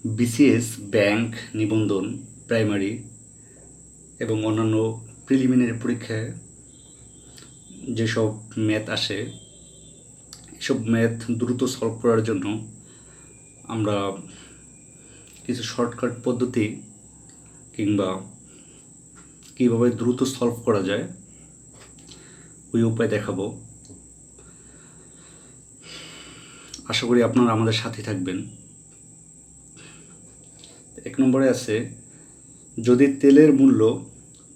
BCS, bank, নিবন্ধন, primary এবং অন্যান্য প্রিলিমিনারি পরীক্ষায় যেসব ম্যাথ আসে, এসব ম্যাথ দ্রুত সলভ করার জন্য আমরা কিছু শর্টকাট পদ্ধতি কিংবা কীভাবে দ্রুত সলভ করা যায় ওই উপায় দেখাবো। আশা করি আপনারা আমাদের সাথে থাকবেন। 1 নম্বরে আছে, যদি তেলের মূল্য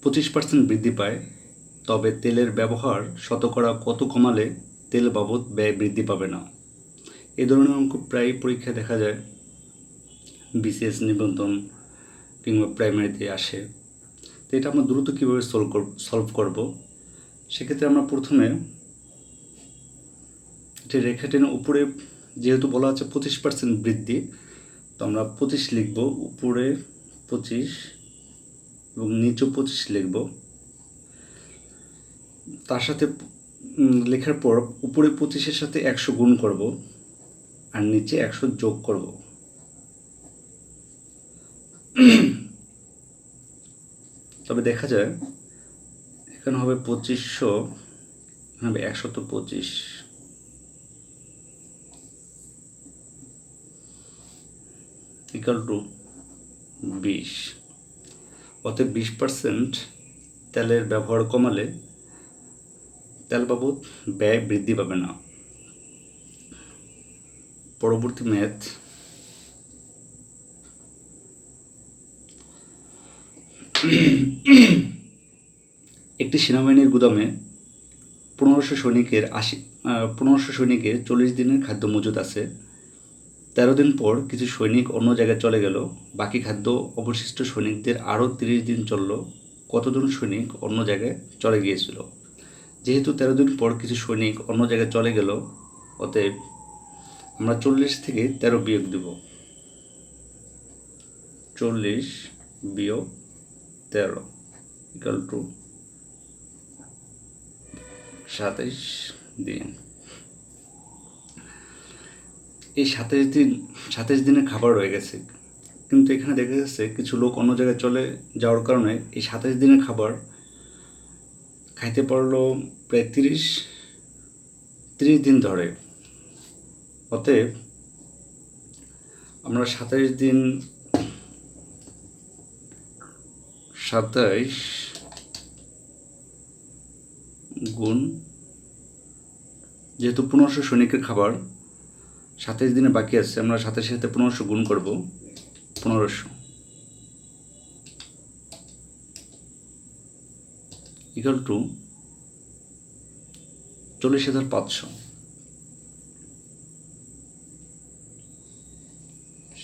25% বৃদ্ধি পায় তবে তেলের ব্যবহার শতকরা কত কমালে তেল বাবদ ব্যয় বৃদ্ধি পাবে না। এই ধরনের অঙ্ক প্রায় পরীক্ষায় দেখা যায়, বিসিএস, নিবন্ধন কিংবা প্রাইমারিতে আসে। তো এটা আমরা দ্রুত কীভাবে সলভ করব, সেক্ষেত্রে আমরা প্রথমে এটি রেখা টেনে উপরে, যেহেতু বলা আছে 25% বৃদ্ধি, তো আমরা 25 লিখব, উপরে 25 এবং নিচে 25 লিখব। তার সাথে লেখার পর উপরে 25-এর সাথে 100 গুণ করব আর নিচে 100 যোগ করব। তবে দেখা যায় এখানে হবে 2500, হবে 125 ইকুয়াল টু 20। অতএব 20% তেলের ব্যবহার কমালে তেল বাবদ ব্যয় বৃদ্ধি পাবে না। পরবর্তী ম্যাথ, একটি সেনাবাহিনীর গুদামে 1500 সৈনিকের 40 দিনের খাদ্য মজুদ আছে। 13 দিন পর কিছু সৈনিক অন্য জায়গায় চলে গেল, বাকি খাদ্য অবশিষ্ট সৈনিকদের আরও 30 দিন চলল। কতজন সৈনিক অন্য জায়গায় চলে গিয়েছিল? যেহেতু 13 দিন পর কিছু সৈনিক অন্য জায়গায় চলে গেল, অতএব আমরা 40 থেকে 13 বিয়োগ দেব। 40 বিয়োগ 13 ইকুয়াল টু 27 দিন। এই 27 দিনের খাবার রয়ে গেছে, কিন্তু এখানে দেখা যাচ্ছে কিছু লোক অন্য জায়গায় চলে যাওয়ার কারণে এই 27 দিনের খাবার খাইতে পারলো প্রায় 30 দিন ধরে। অতএব আমরা 27 গুণ, যেহেতু 1500 সৈনিকের খাবার 27 দিনে বাকি আছে, আমরা 27-এর সাথে 1500 গুণ করব, 1500 ইকুয়াল টু 40,500।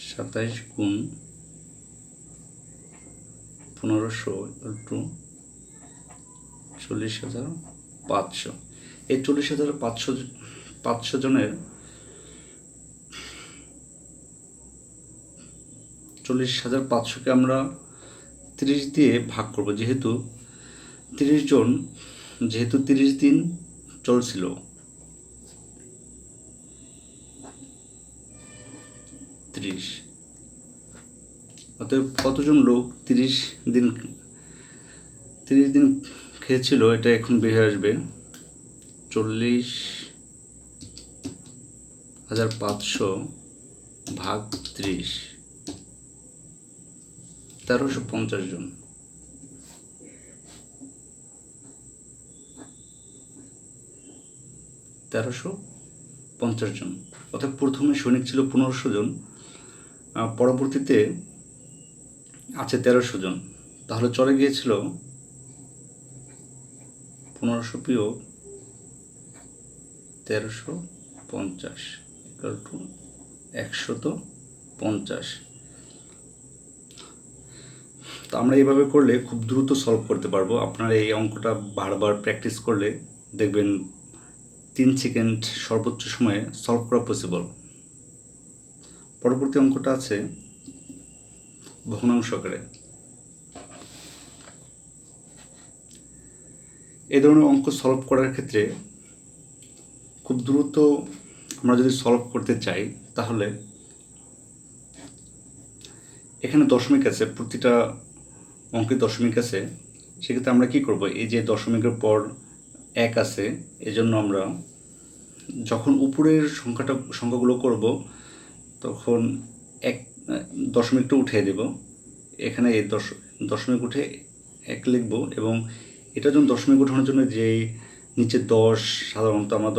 27 গুণ 1500 ইকুয়াল টু 40,500। এই 40,500 জনের 40,500কে আমরা 30 দিয়ে ভাগ করব, যেহেতু 30 দিন চলছিল। অতএব কতজন লোক 30 দিন খেয়েছিল, এটা এখন বের হয়ে আসবে 40,500 ভাগ 30, 1350 জন। অর্থাৎ প্রথমে সৈনিক ছিল 1500 জন, পরবর্তীতে আছে 1300 জন, তাহলে চলে গিয়েছিল 1500 বিয়োগ 1350 ইকুয়াল টু 150। তো আমরা এইভাবে করলে খুব দ্রুত সলভ করতে পারবো। আপনারা এই অঙ্কটা বারবার প্র্যাকটিস করলে দেখবেন 3 সেকেন্ড সর্বোচ্চ সময়ে সলভ করা পসিবল। পরবর্তী অঙ্কটা আছে ভগ্নাংশ আকারে। এই ধরনের অঙ্ক সলভ করার ক্ষেত্রে খুব দ্রুত আমরা যদি সলভ করতে চাই, তাহলে এখানে দশমিক আছে, প্রতিটা অঙ্কে দশমিক আছে। সেক্ষেত্রে আমরা কি করব, এই যে দশমিকের পর এক আছে, এজন্য আমরা যখন উপরের সংখ্যাগুলো করব তখন এক দশমিকটা উঠিয়ে দেব। এখানে এই দশমিক উঠে এক লিখব, এবং এটার জন্য দশমিক উঠানোর জন্য যে নিচে 10, সাধারণত আমরা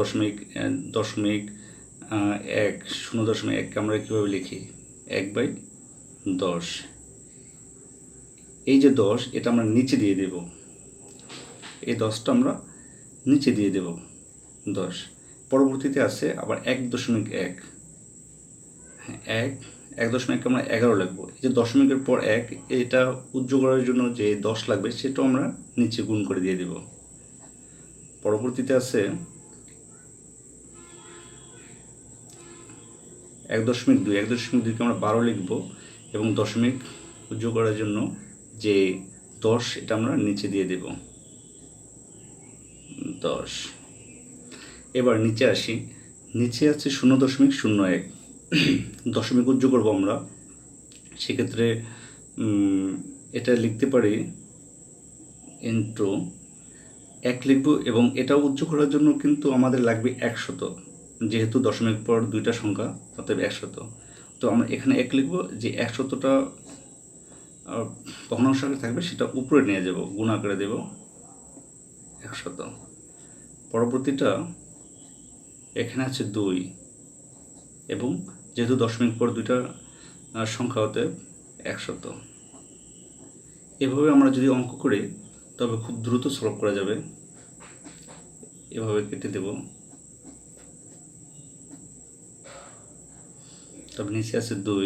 দশমিক 1, 0.1 আমরা কীভাবে লিখি, 1/10। এই যে 10, এটা আমরা নিচে দিয়ে দেব, এই 10টা আমরা নিচে দিয়ে দেব 10। পরবর্তীতে আছে আবার 1.1, হ্যাঁ 1.1 আমরা 11 লিখব। এই যে দশমিকের পর 1, এটা উজ্জ্বল করার জন্য যে 10 লাগবে সেটাও আমরা নিচে গুণ করে দিয়ে দেব। পরবর্তীতে আছে 1.2, 1.2কে আমরা 12 লিখব, এবং দশমিক উজ্জ্বল করার জন্য যে 10, এটা আমরা নিচে দিয়ে দেব 10। এবার নিচে আসি, নিচে আছে 0.01, দশমিক উজ্জ্বল করবো আমরা। সেক্ষেত্রে এটা লিখতে পারি ইন্টু 1 লিখব, এবং এটা উজ্জ্বল করার জন্য কিন্তু আমাদের লাগবে 100, যেহেতু দশমিক পর দুইটা সংখ্যা, অতএব 100। তো আমরা এখানে 1 লিখব, যে 100টা ভগ্নাংশ আকারে থাকবে সেটা উপরে নিয়ে যাব, গুণ আকারে দেব 100। পরবর্তীটা এখানে আছে 2, এবং যেহেতু দশমিক পর দুইটা সংখ্যা, অতএব 100। এভাবে আমরা যদি অঙ্ক করি তবে খুব দ্রুত সলভ করা যাবে। এভাবে কেটে দেব, তবে নিচে আছে 2,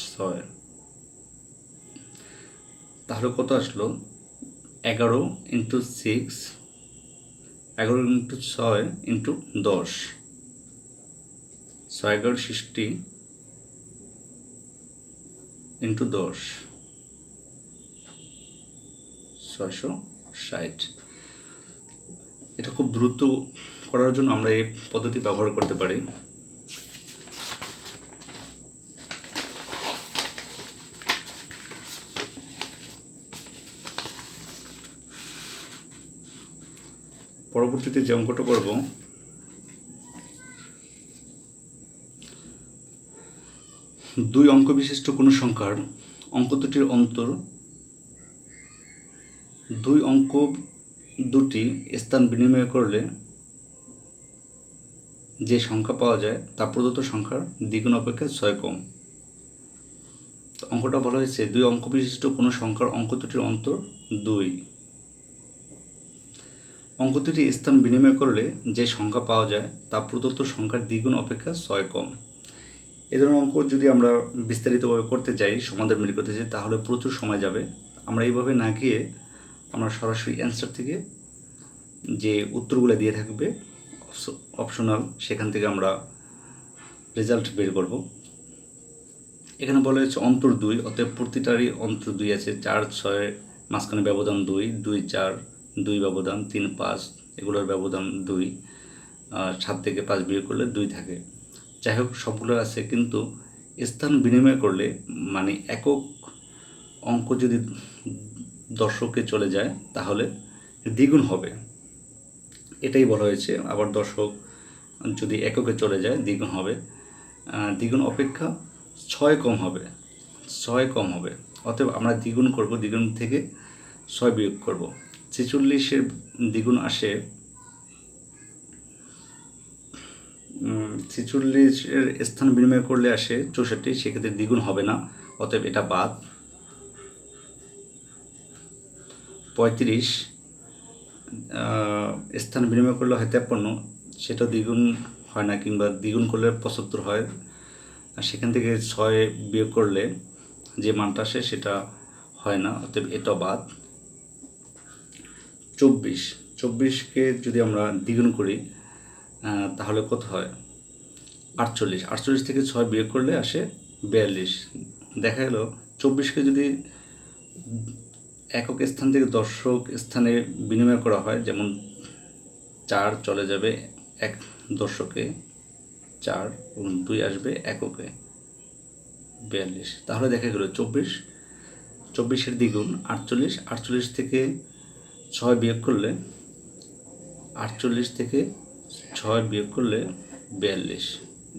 6। তাহলে কত আসলো, 11 × 6, 11 × 6 × 10, 6×11 60 × 10, 660। এটা খুব দ্রুত করার জন্য আমরা এই পদ্ধতি ব্যবহার করতে পারি। পরবর্তীতে যে অঙ্কটা করব, দুই অঙ্ক বিশিষ্ট কোনো সংখ্যার অঙ্ক দুটির অন্তর দুই অঙ্ক দুটি স্থান বিনিময় করলে যে সংখ্যা পাওয়া যায় তা প্রদত্ত সংখ্যার দ্বিগুণ অপেক্ষা 6 কম। অঙ্কটা বলা হয়েছে দুই অঙ্ক বিশিষ্ট কোনো সংখ্যার অঙ্ক দুটির অন্তর 2, অঙ্ক দুটি স্থান বিনিময় করলে যে সংখ্যা পাওয়া যায় তা প্রদত্ত সংখ্যার দ্বিগুণ অপেক্ষা 6 কম। এ ধরনের অঙ্ক যদি আমরা বিস্তারিতভাবে করতে চাই, সমাধান বের করতে চাই, তাহলে প্রচুর সময় যাবে। আমরা এইভাবে না গিয়ে আমরা সরাসরি অ্যান্সার থেকে যে উত্তরগুলো দিয়ে থাকবে অপশনাল, সেখান থেকে আমরা রেজাল্ট বের করব। এখানে বলা হয়েছে অন্তর 2, অতএব প্রতিটারই অন্তর 2 আছে। 4, 6 মাঝখানে ব্যবধান 2, 2, 4 2 ব্যবধান, 3, 5 এগুলোর ব্যবধান 2, 7 থেকে 5 বিয়োগ করলে 2 থাকে। যাই হোক, সবগুলো আছে, কিন্তু স্থান বিনিময় করলে মানে একক অঙ্ক যদি দশকে চলে যায় তাহলে দ্বিগুণ হবে, এটাই বলা হয়েছে। আবার দশক যদি এককে চলে যায় দ্বিগুণ হবে, দ্বিগুণ অপেক্ষা 6 কম হবে, 6 কম হবে। অতএব আমরা দ্বিগুণ করব, দ্বিগুণ থেকে 6 বিয়োগ করব। 46-এর দ্বিগুণ আসে, 46-এর স্থান বিনিময় করলে আসে 64, সেক্ষেত্রে দ্বিগুণ হবে না, অতএব এটা বাদ। 35 স্থান বিনিময় করলে হয় 53, সেটা দ্বিগুণ হয় না, কিংবা দ্বিগুণ করলে 75 হয়, আর সেখান থেকে 6 বিয়োগ করলে যে মানটা আসে সেটা হয় না, অতএব এটা বাদ। 24-কে যদি আমরা দ্বিগুণ করি তাহলে কত হয়, 48 থেকে 6 বিয়োগ করলে আসে 42। দেখা গেল 24কে যদি একক স্থান থেকে দশক স্থানে বিনিময় করা হয়, যেমন 4 চলে যাবে এক দশকে 4 এবং 2 আসবে এককে 42। তাহলে দেখা গেল 24 দ্বিগুণ 48, 48 থেকে 6 বিয়োগ করলে 48 থেকে 6 বিয়োগ করলে 42,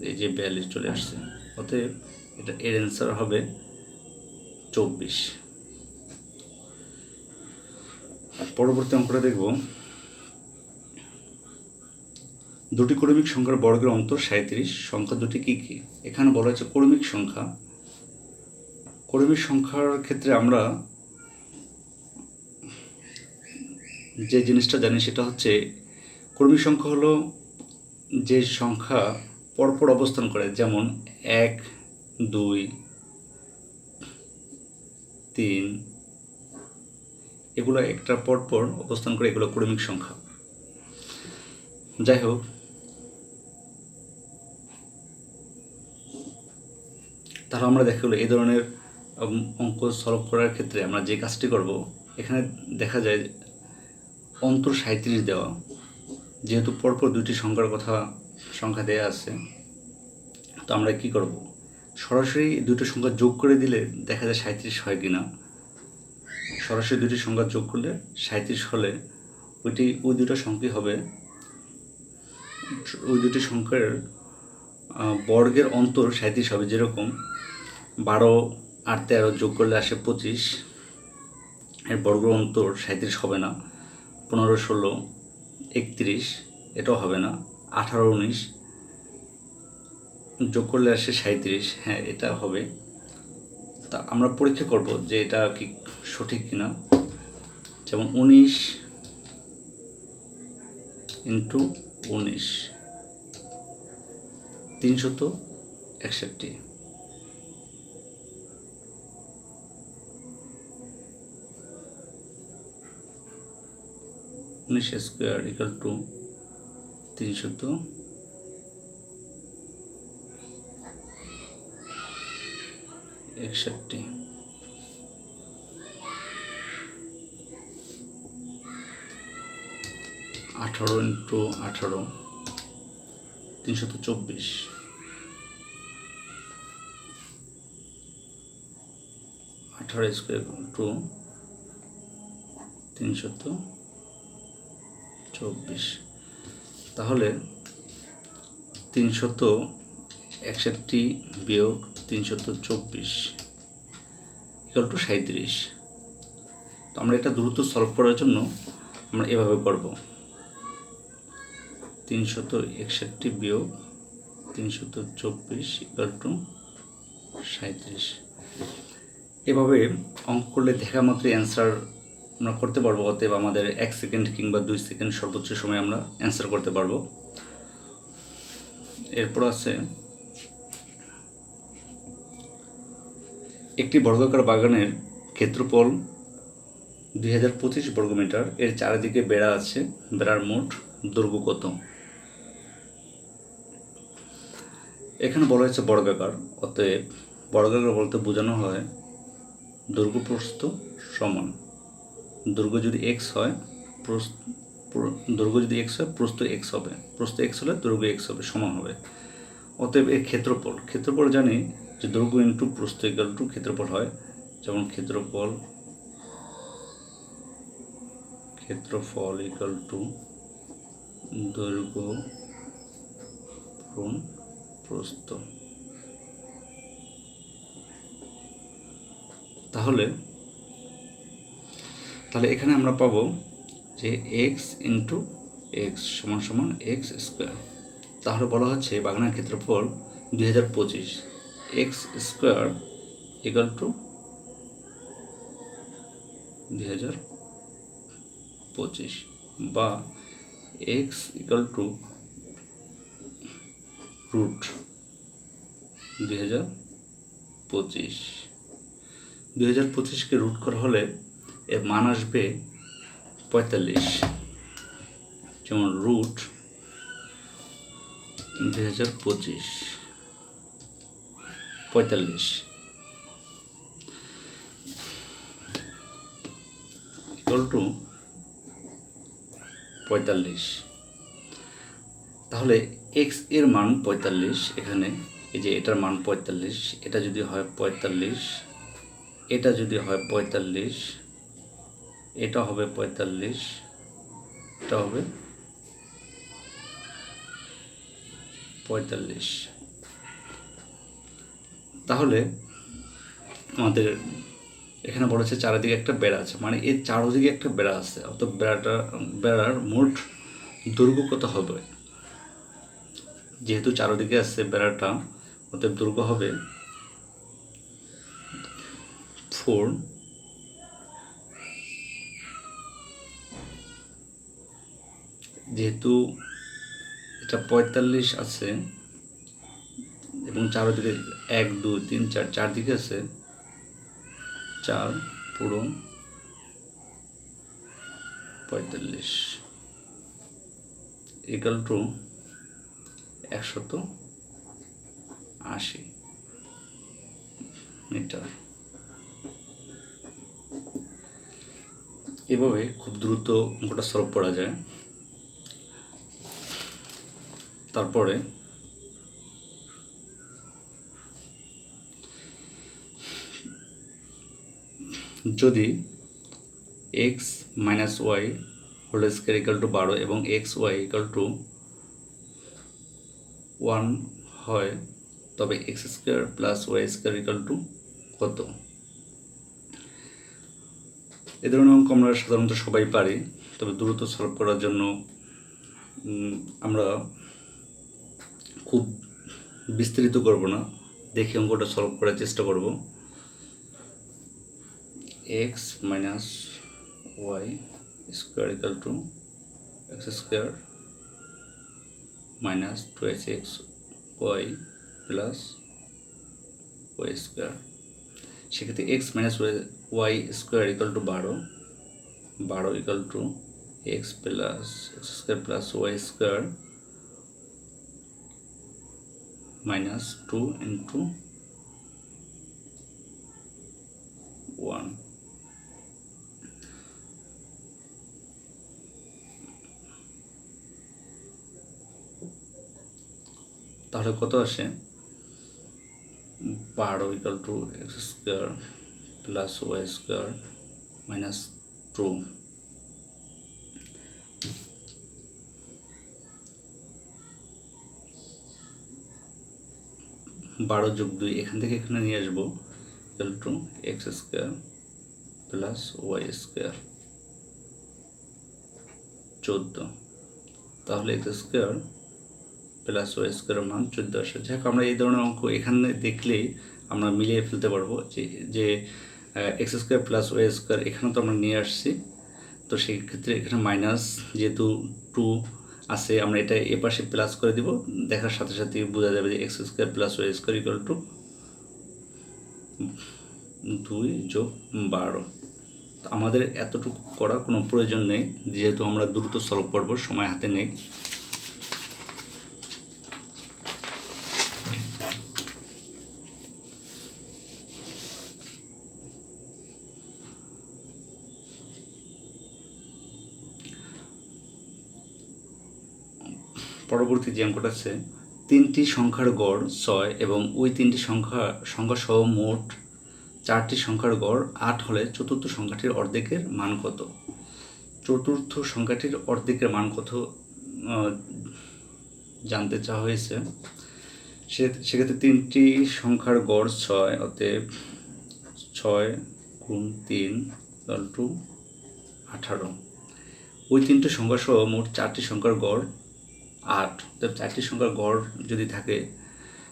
এই যে 42 চলে আসছে। অতএব এটা এর অ্যান্সার হবে 24। পরবর্তী অঙ্কটা দেখব, দুটি ক্রমিক সংখ্যার বর্গের অন্তর 37, সংখ্যা দুটি কী কী? এখানে বলা হয়েছে ক্রমিক সংখ্যা। ক্রমিক সংখ্যার ক্ষেত্রে আমরা যে জিনিসটা জানি সেটা হচ্ছে ক্রমিক সংখ্যা হলো যে সংখ্যা পরপর অবস্থান করে, যেমন 1, 2, 3, এগুলো একটা পরপর অবস্থান করে, এগুলো ক্রমিক সংখ্যা। যাই হোক, তাহলে আমরা দেখা গেলো এই ধরনের অঙ্ক সলভ করার ক্ষেত্রে আমরা যে কাজটি করব, এখানে দেখা যায় অন্তর 37 দেওয়া, যেহেতু পরপর দুটি সংখ্যা দেওয়া আছে, তো আমরা কি করব, সরাসরি দুটো সংখ্যা যোগ করে দিলে দেখা যায় 37 হয় কি না। সরাসরি দুটি সংখ্যা যোগ করলে 37 হলে ওই দুটো সংখ্যাই হবে, ওই দুটি সংখ্যার বর্গের অন্তর 37 হবে। যেরকম 12 আর 13 যোগ করলে আসে 25, এর বর্গ অন্তর 37 হবে না। 15, 16, 31, এটাও হবে না। 18, 19 যোগ করলে আসে 37, হ্যাঁ এটা হবে। তা আমরা পরীক্ষা করব যে এটা কি সঠিক কিনা। যেমন 19 into 19 361, 19 square equal to 361। 18 into 18 324, 18 square to 324। তাহলে 361 বিয়োগ 324 ইকুয়াল টু 37। তো আমরা এটা দ্রুত সলভ করার জন্য আমরা এভাবে করব, 361 বিয়োগ 324 ইকুয়াল টু 37। এভাবে অঙ্ক করলে দেখা মাত্রই অ্যান্সার আমরা করতে পারবো। অতএব আমাদের 1 সেকেন্ড কিংবা 2 সেকেন্ড সর্বোচ্চ সময় আমরা অ্যান্সার করতে পারবো। এরপর আছে একটি বর্গাকার বাগানের ক্ষেত্রফল 2025 বর্গমিটার, এর চারিদিকে বেড়া আছে, বেড়ার মোট দৈর্ঘ্য কত? এখানে বলা হয়েছে বর্গাকার, অতএব বর্গাকার বলতে বোঝানো হয় দৈর্ঘ্য প্রস্থ সমান। দৈর্ঘ্য যদি x হয়, প্রস্থ x হবে, প্রস্থ x হলে দৈর্ঘ্য x হবে, সমান হবে। অতএব এর ক্ষেত্রফল জানি যে দৈর্ঘ্য ইন্টু প্রস্থ ইকুয়াল টু ক্ষেত্রফল হয়। যেমন ক্ষেত্রফল ইকুয়াল টু দৈর্ঘ্য গুণ প্রস্থ। তাহলে এখানে আমরা পাবো যে x ইন্টু এক্স সমান সমান এক্স স্কোয়ার। তাহলে বলা হচ্ছে বাগানের ক্ষেত্রফল 2025, এক্স স্কোয়ার ইকুয়াল টু 2025, বা এক্স ইকুয়াল টু রুট 2025। 2025কে রুট করা হলে এর মান আসবে 45। যেমন রুট 2025 45 ইকুয়াল টু 45। তাহলে এক্স এর মান 45, এখানে এই যে এটার মান 45, এটা যদি হয় 45, এটা যদি হয় 45, এটা হবে 45, এটা হবে 45। তাহলে আমাদের এখানে বলেছে চারিদিকে একটা বেড়া আছে, মানে এর চারদিকে একটা বেড়া আছে, অর্থাৎ বেড়ার মোট দৈর্ঘ্য কত হবে? যেহেতু চারদিকে আছে বেড়াটা, অতএব দৈর্ঘ্য হবে 4, যেহেতু এটা 45 আছে এবং চারদিকে 1 2 3 4 চারদিকে আছে, 4 পূরণ 45 ইকুয়াল টু 180 মিটার। এভাবে খুব দ্রুত অঙ্কটা সলভ করা যায়। তারপরে যদি x minus y whole square equal to 12 এবং এক্স ওয়াই ইকাল টু 1 হয়, তবে x square plus Y square equal to কত? এ ধরনের অঙ্ক আমরা সাধারণত সবাই পারি, তবে দ্রুত সলভ করার জন্য আমরা খুব বিস্তারিত করব না, দেখে অঙ্কটা সলভ করার চেষ্টা করব। X minus Y square equal to X square minus 2x Y plus Y square. সেক্ষেত্রে X minus Y square equal to 12 equal to X plus X square plus Y square minus 2 into 1। তাহলে কত আসে? 12 equal to X square plus Y square minus 2। 12 যোগ 2 এখান থেকে এখানে নিয়ে আসবো, equal to X square plus Y square 14। তাহলে এক্স স্কোয়ার প্লাস ওয়াই স্কোয়ারের মান 14 আসে। যাই হোক, আমরা এই ধরনের অঙ্ক এখানে দেখলেই আমরা মিলিয়ে ফেলতে পারবো যে x square plus Y square এখানে তো আমরা নিয়ে আসছি, তো সেই ক্ষেত্রে এখানে মাইনাস যেহেতু 2 আছে, আমরা এটা এ পাশে প্লাস করে দিব, দেখার সাথে সাথে বোঝা যাবে যে x square plus Y square equal to 2 যোগ 12। আমাদের এতটুকু করার কোনো প্রয়োজন নেই, যেহেতু আমরা দ্রুত সলভ করব, সময় হাতে নেই। পরবর্তী যে অঙ্কটা আছে, 3টি সংখ্যার গড় 6 এবং ওই 3টি সংখ্যা সহ মোট 4টি সংখ্যার গড় 8 হলে চতুর্থ সংখ্যাটির অর্ধেকের মান কত? চতুর্থ সংখ্যাটির অর্ধেকের মান কত জানতে চাওয়া হয়েছে। সেক্ষেত্রে 3টি সংখ্যার গড় 6, অতএব 6 গুণ 3 ইকুয়াল টু 18। ওই 3টি সংখ্যা সহ মোট 4টি সংখ্যার গড় 8, অর্থাৎ 4টি সংখ্যার গড় যদি থাকে,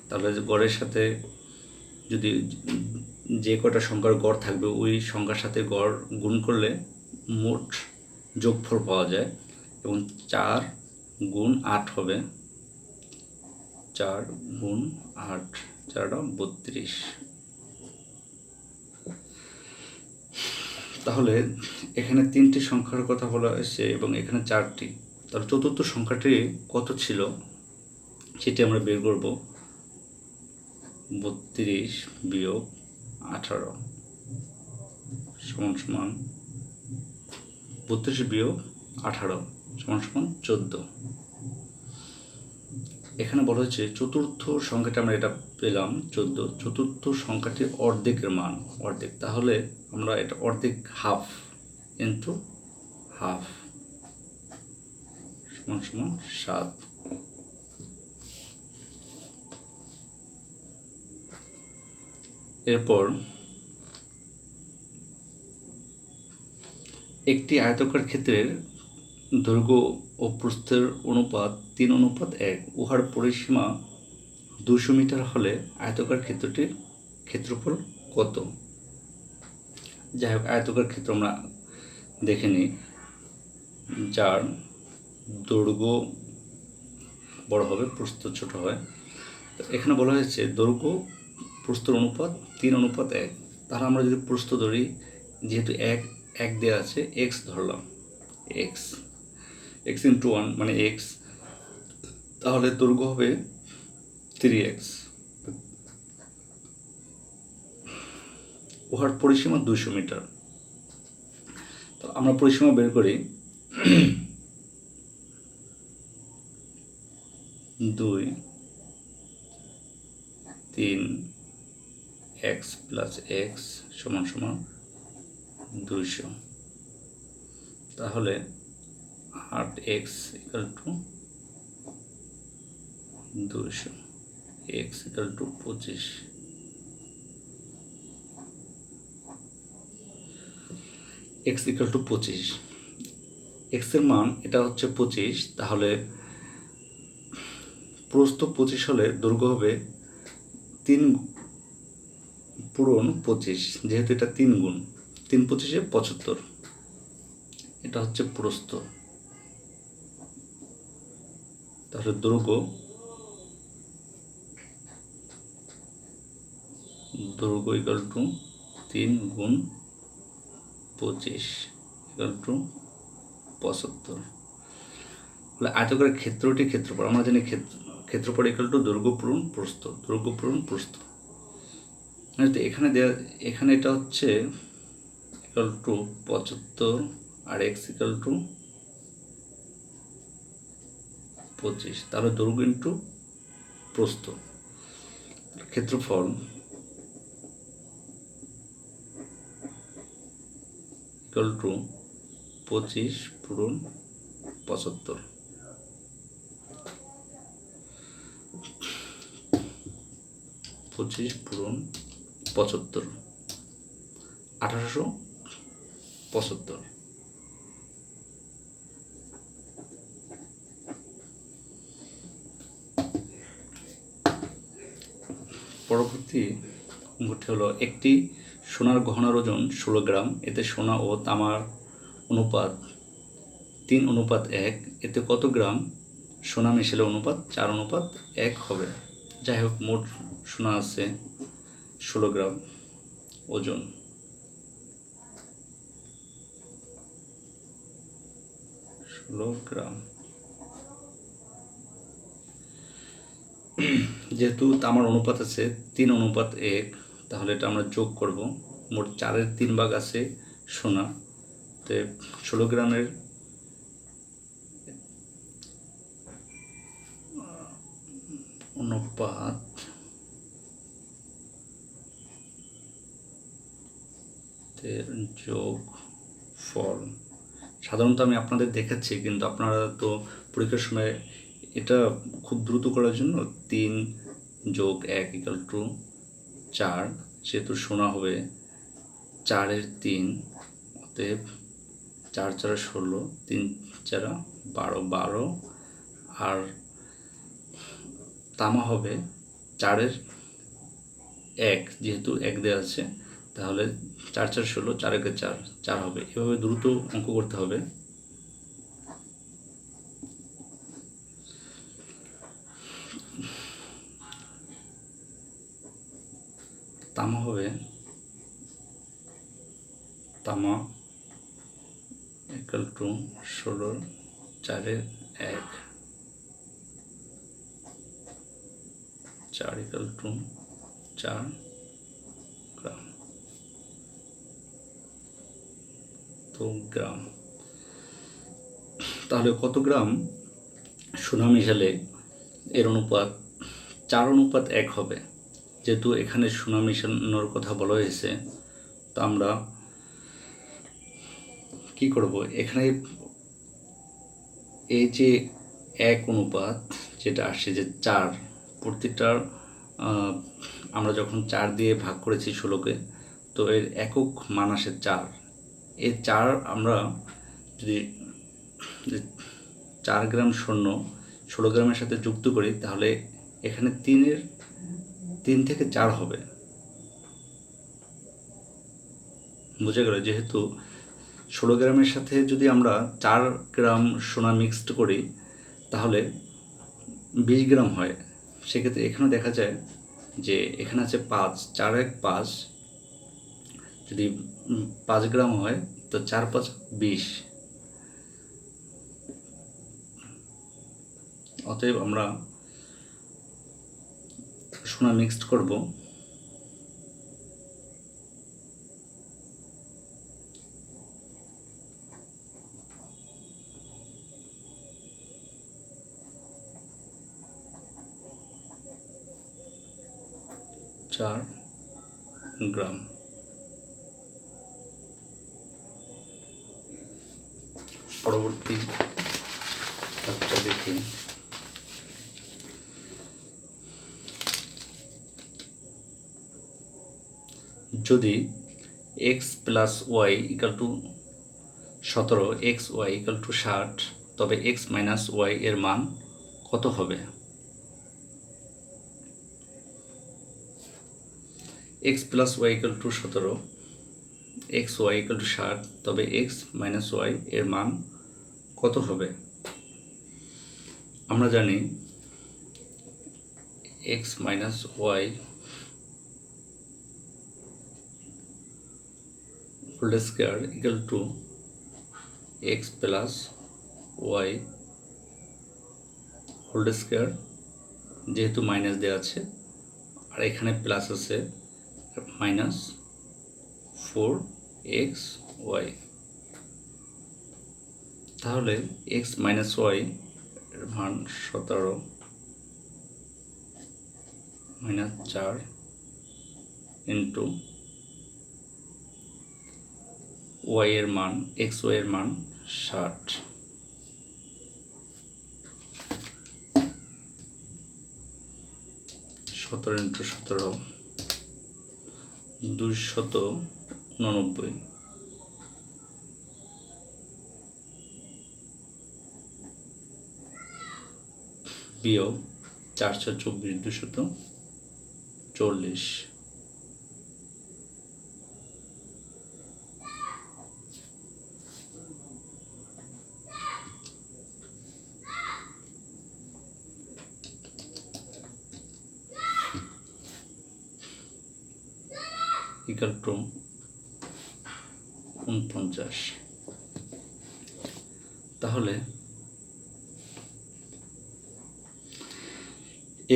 তাহলে গড়ের সাথে যদি যে কটা সংখ্যার গড় থাকবে ওই সংখ্যার সাথে গড় গুণ করলে মোট যোগফল পাওয়া যায়, এবং 4 গুণ 8 হবে, 4 গুণ 8 4 32। তাহলে এখানে 3টি সংখ্যার কথা বলা হয়েছে এবং এখানে 4টি, তাহলে চতুর্থ সংখ্যাটি কত ছিল সেটি আমরা বের করব। 32 বিয়োগ 18 সমান সমান 32 বিয়োগ 18 সমান সমান 14। এখানে বলা হয়েছে চতুর্থ সংখ্যাটা আমরা এটা পেলাম 14, চতুর্থ সংখ্যাটির অর্ধেকের মান অর্ধেক, তাহলে আমরা এটা অর্ধেক হাফ ইন্টু হাফ সমান সমান 7। এরপর একটি আয়তাকার ক্ষেত্রের দৈর্ঘ্য ও প্রস্থের অনুপাত 3:1, উহার পরিসীমা 200 মিটার হলে আয়তাকার ক্ষেত্রটির ক্ষেত্রফল কত? যাই হোক, আয়তাকার ক্ষেত্র আমরা দেখে নিই, যার দৈর্ঘ্য বড় হবে, প্রস্থ ছোট হয়। তো এখানে বলা হয়েছে দৈর্ঘ্য প্রস্থের অনুপাত 3:1, তাহলে আমরা যদি প্রস্থ ধরি, যেহেতু এক দেওয়া আছে, এক্স ধরলাম, এক্স ইন্টু 1 মানে এক্স, তাহলে দৈর্ঘ্য হবে 3x, উহার পরিসীমা 200 মিটার। তো আমরা পরিসীমা বের করি, 2 3x প্লাস এক্স সমান সমান 200, তাহলে 8x equal to 200, x equal to 25। x equal to 25, x এর মান এটা হচ্ছে 25, তাহলে প্রস্থ 25 হলে দৈর্ঘ্য হবে 3 পূরণ 25, যেহেতু এটা 3 গুণ 3 25 75, এটা হচ্ছে প্রস্থ, তাহলে দৈর্ঘ্য ইকুয়াল টু 3 গুণ 25 ইকুয়াল টু 75। তাহলে আয়তকারের ক্ষেত্রটি ক্ষেত্রফল, আমরা জানি ক্ষেত্রফল ইকুয়াল টু দৈর্ঘ্য পূরণ প্রস্থ, এখানে এটা হচ্ছে ইকুয়াল টু 75 আর x ইকুয়াল টু 25, তাহলে দৈর্ঘ্য ইন্টু প্রস্থ, ক্ষেত্রফল ইকুয়াল টু 25 পূরণ 75। 25 পূরণ 75, 1875। পরবর্তী অঙ্কটি হলো, একটি সোনার গহনার ওজন 16 গ্রাম, এতে সোনা ও তামার অনুপাত 3:1, এতে কত গ্রাম সোনা মেশালে অনুপাত 4:1 হবে? যাই হোক, মোট সোনা আছে 16 গ্রাম ওজন, যেহেতু তামার অনুপাত আছে 3:1, তাহলে এটা আমরা যোগ করব, মোট 4-এর 3 ভাগ আছে সোনা, তো 16 গ্রামের অনুপাত যোগ ফল। সাধারণত আমি আপনাদের দেখাচ্ছি, কিন্তু আপনারা তো পরীক্ষার সময় এটা খুব দ্রুত করার জন্য 3 যোগ 1 ইকুয়াল টু 4, সেহেতু সোনা হবে 4-এর 3, অতএব 4 4 16, 3 4 12, আর তামা হবে 4-এর 1, যেহেতু 1 দেওয়া আছে, তাহলে 4 4 16, 4 1 4 হবে। এভাবে দ্রুত অঙ্ক করতে হবে। তামা হবে, তামা ইকুয়াল টু 16, 4-এর 1, 4 ইকুয়াল টু 4 গ্রাম। তো গ্রাম, তাহলে কত গ্রাম সোনা মেশালে এর অনুপাত 4:1 হবে। যেহেতু এখানে সোনা মেশানোর কথা বলা হয়েছে, তো আমরা কি করব, এখানে এই যে 1 অনুপাত যেটা আসছে যে 4, প্রত্যেকটার আমরা যখন 4 দিয়ে ভাগ করেছি 16কে, তো এর একক মান আসে 4। এই 4 আমরা যদি 4 গ্রাম স্বর্ণ 16 গ্রামের সাথে যুক্ত করি, তাহলে এখানে 3 থেকে 4 হবে। বোঝা গেল? যেহেতু 16 গ্রামের সাথে যদি আমরা 4 গ্রাম সোনা মিক্সড করি, তাহলে 20 গ্রাম হয়। সেক্ষেত্রে এখানে দেখা যায় যে এখানে আছে 5, 4 1 5, যদি 5 গ্রাম হয় তো 4 5 20। অতএব আমরা সোনা মিক্সড করব। চার গ্রাম। পরবর্তী ধাপটা দেখি। যদি x + y = 17, xy = 60, তবে x - y এর মান কত হবে? x + y = 17, xy = 60, তবে x - y এর মান কত হবে? আমরা জানি x - y whole square equal to x + y whole square, যেহেতু মাইনাস দেওয়া আছে আর এখানে প্লাস আছে, -4xy। তাহলে x - y এর মান 17 - 4 ইন্টু y এর মান, xy এর মান 60। 17 × 17 289 বিয়োগ 424 240 ইকুয়াল টু 49। তাহলে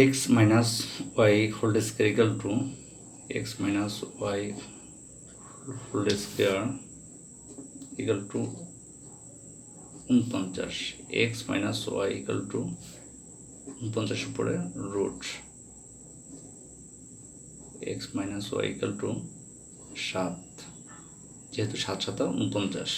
x - y whole square equal to x - y whole square equal to 49। x - y equal to 49 উপরে root x - y equal to 7, যেহেতু 7 × 7 = 49।